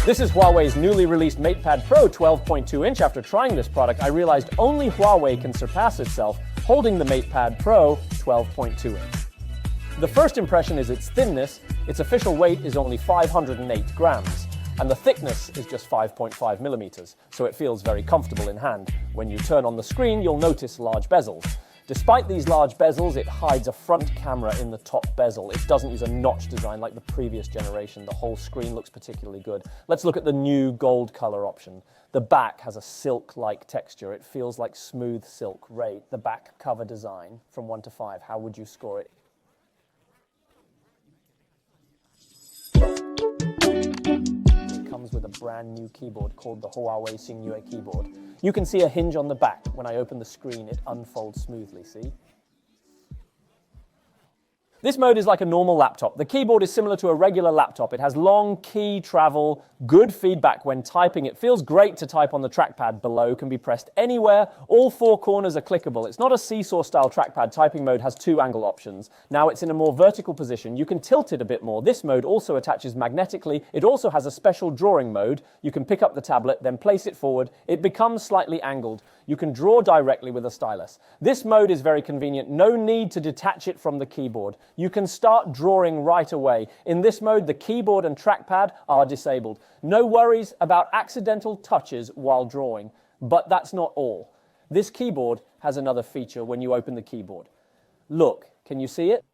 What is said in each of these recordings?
This is Huawei's newly released MatePad Pro 12.2-inch. After trying this product, I realized only Huawei can surpass itself, holding the MatePad Pro 12.2-inch. The first impression is its thinness. Its official weight is only 508 grams, and the thickness is just 5.5 millimeters, so it feels very comfortable in hand. When you turn on the screen, you'll notice large bezels. Despite these large bezels, it hides a front camera in the top bezel. It doesn't use a notch design like the previous generation. The whole screen looks particularly good. Let's look at the new gold color option. The back has a silk-like texture. It feels like smooth silk. Rate the back cover design from 1 to 5. How would you score it? It comes with a brand new keyboard called the Huawei Xingyue keyboard. You can see a hinge on the back. When I open the screen, it unfolds smoothly, see? This mode is like a normal laptop. The keyboard is similar to a regular laptop. It has long key travel, good feedback when typing. It feels great to type on the trackpad below, can be pressed anywhere. All 4 corners are clickable. It's not a seesaw-style trackpad. Typing mode has 2 angle options. Now it's in a more vertical position. You can tilt it a bit more. This mode also attaches magnetically. It also has a special drawing mode. You can pick up the tablet, then place it forward. It becomes slightly angled. You can draw directly with a stylus. This mode is very convenient. No need to detach it from the keyboard. You can start drawing right away. In this mode, the keyboard and trackpad are disabled. No worries about accidental touches while drawing. But that's not all. This keyboard has another feature when you open the keyboard. Look, can you see it?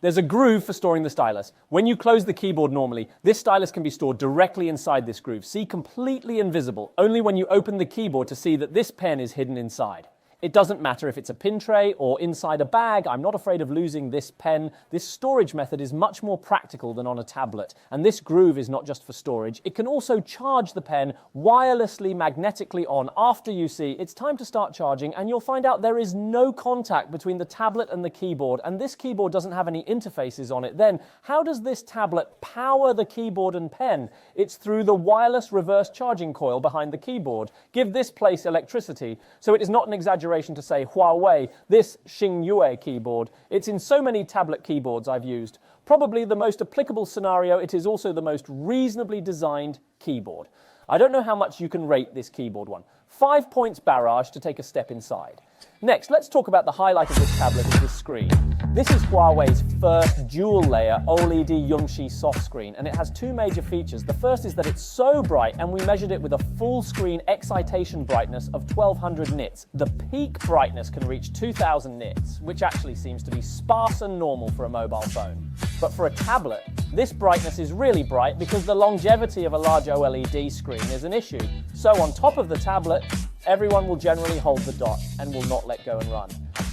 There's a groove for storing the stylus. When you close the keyboard normally, this stylus can be stored directly inside this groove. See, completely invisible, only when you open the keyboard to see that this pen is hidden inside. It doesn't matter if it's a pin tray or inside a bag. I'm not afraid of losing this pen. This storage method is much more practical than on a tablet. And this groove is not just for storage. It can also charge the pen wirelessly, magnetically on. After you see it's time to start charging, and you'll find out there is no contact between the tablet and the keyboard, and this keyboard doesn't have any interfaces on it. Then how does this tablet power the keyboard and pen? It's through the wireless reverse charging coil behind the keyboard. Give this place electricity, so it is not an exaggeration to say Huawei, this Xingyue keyboard. It's in so many tablet keyboards I've used. Probably the most applicable scenario, it is also the most reasonably designed keyboard. I don't know how much you can rate this keyboard one. 5 points barrage to take a step inside. Next, let's talk about the highlight of this tablet is this screen. This is Huawei's first dual-layer OLED Yongxi soft screen, and it has 2 major features. The first is that it's so bright, and we measured it with a full-screen excitation brightness of 1200 nits. The peak brightness can reach 2000 nits, which actually seems to be sparse and normal for a mobile phone. But for a tablet, this brightness is really bright because the longevity of a large OLED screen is an issue. So on top of the tablet, everyone will generally hold the dot and will not let go and run.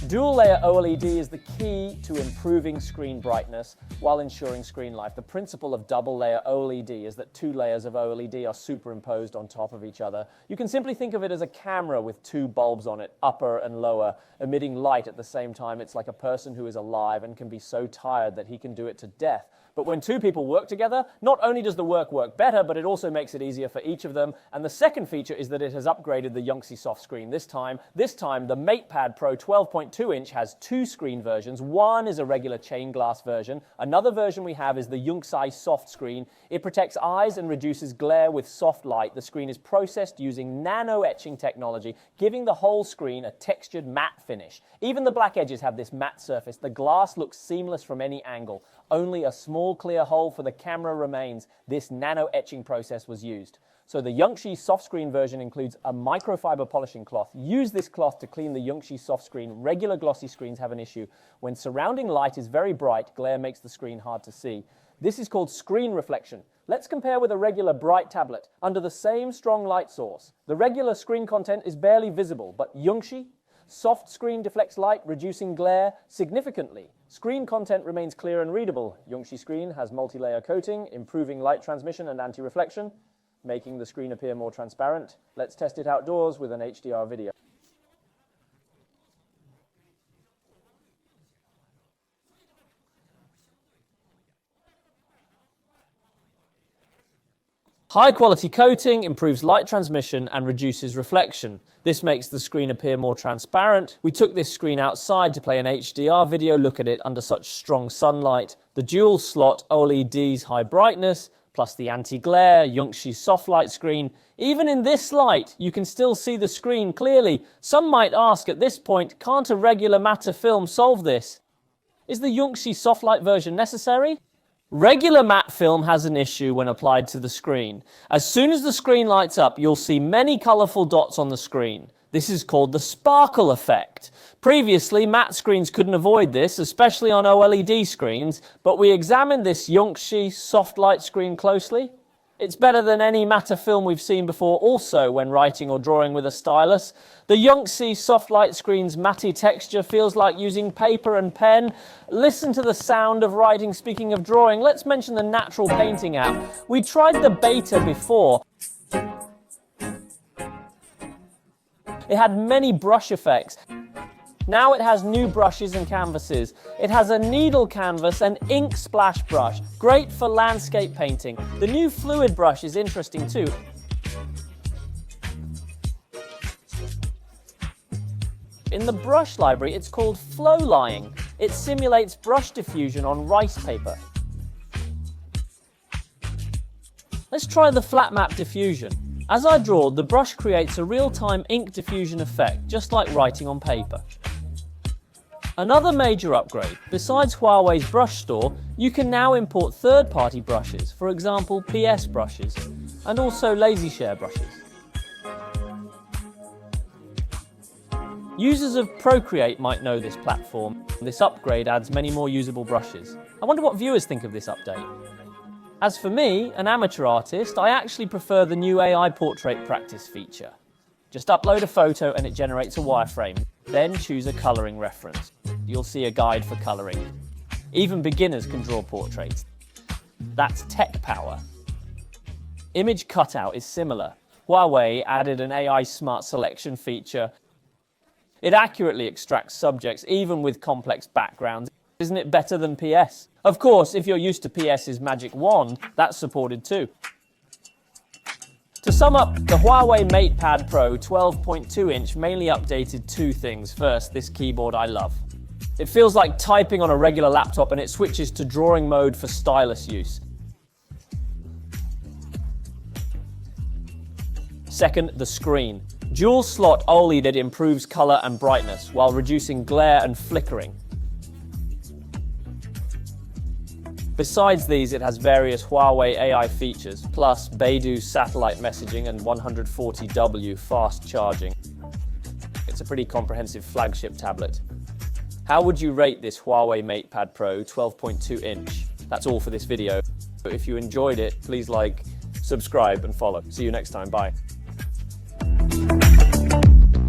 Dual-layer OLED is the key to improving screen brightness while ensuring screen life. The principle of double-layer OLED is that 2 layers of OLED are superimposed on top of each other. You can simply think of it as a camera with 2 bulbs on it, upper and lower, emitting light at the same time. It's like a person who is alive and can be so tired that he can do it to death. But when 2 people work together, not only does the work better, but it also makes it easier for each of them. And the second feature is that it has upgraded the Yongxi soft screen this time. This time, the MatePad Pro 12.2-inch has 2 screen versions. One is a regular chain glass version. Another version we have is the Yongxi soft screen. It protects eyes and reduces glare with soft light. The screen is processed using nano-etching technology, giving the whole screen a textured matte finish. Even the black edges have this matte surface. The glass looks seamless from any angle. Only a small clear hole for the camera remains. This nano-etching process was used. So the Yongxi soft screen version includes a microfiber polishing cloth. Use this cloth to clean the Yongxi soft screen. Regular glossy screens have an issue. When surrounding light is very bright, glare makes the screen hard to see. This is called screen reflection. Let's compare with a regular bright tablet. Under the same strong light source, the regular screen content is barely visible, but Yongxi soft screen deflects light, reducing glare significantly. Screen content remains clear and readable. Yongxi screen has multi-layer coating, improving light transmission and anti-reflection, making the screen appear more transparent. Let's test it outdoors with an HDR video. High quality coating improves light transmission and reduces reflection. This makes the screen appear more transparent. We took this screen outside to play an HDR video. Look at it under such strong sunlight. The dual slot OLED's high brightness, plus the anti-glare Yongxi soft light screen. Even in this light, you can still see the screen clearly. Some might ask at this point, can't a regular matte film solve this? Is the Yongxi soft light version necessary? Regular matte film has an issue when applied to the screen. As soon as the screen lights up, you'll see many colorful dots on the screen. This is called the sparkle effect. Previously, matte screens couldn't avoid this, especially on OLED screens, but we examined this Yongxi soft light screen closely. It's better than any matte film we've seen before also when writing or drawing with a stylus. The Yongxi soft light screen's matte texture feels like using paper and pen. Listen to the sound of writing. Speaking of drawing, let's mention the Natural Painting app. We tried the beta before. It had many brush effects. Now it has new brushes and canvases. It has a needle canvas and ink splash brush, great for landscape painting. The new fluid brush is interesting too. In the brush library, it's called flow lying. It simulates brush diffusion on rice paper. Let's try the flat map diffusion. As I draw, the brush creates a real-time ink diffusion effect, just like writing on paper. Another major upgrade, besides Huawei's brush store, you can now import third-party brushes, for example PS brushes, and also LazyShare brushes. Users of Procreate might know this platform. This upgrade adds many more usable brushes. I wonder what viewers think of this update. As for me, an amateur artist, I actually prefer the new AI portrait practice feature. Just upload a photo and it generates a wireframe. Then choose a colouring reference. You'll see a guide for colouring. Even beginners can draw portraits. That's tech power. Image cutout is similar. Huawei added an AI smart selection feature. It accurately extracts subjects even with complex backgrounds. Isn't it better than PS? Of course, if you're used to PS's magic wand, that's supported too. To sum up, the Huawei MatePad Pro 12.2-inch mainly updated two things. First, this keyboard I love. It feels like typing on a regular laptop and it switches to drawing mode for stylus use. Second, the screen. Dual slot OLED improves color and brightness while reducing glare and flickering. Besides these, it has various Huawei AI features, plus Beidou satellite messaging and 140W fast charging. It's a pretty comprehensive flagship tablet. How would you rate this Huawei MatePad Pro 12.2-inch? That's all for this video. If you enjoyed it, please like, subscribe and follow. See you next time. Bye.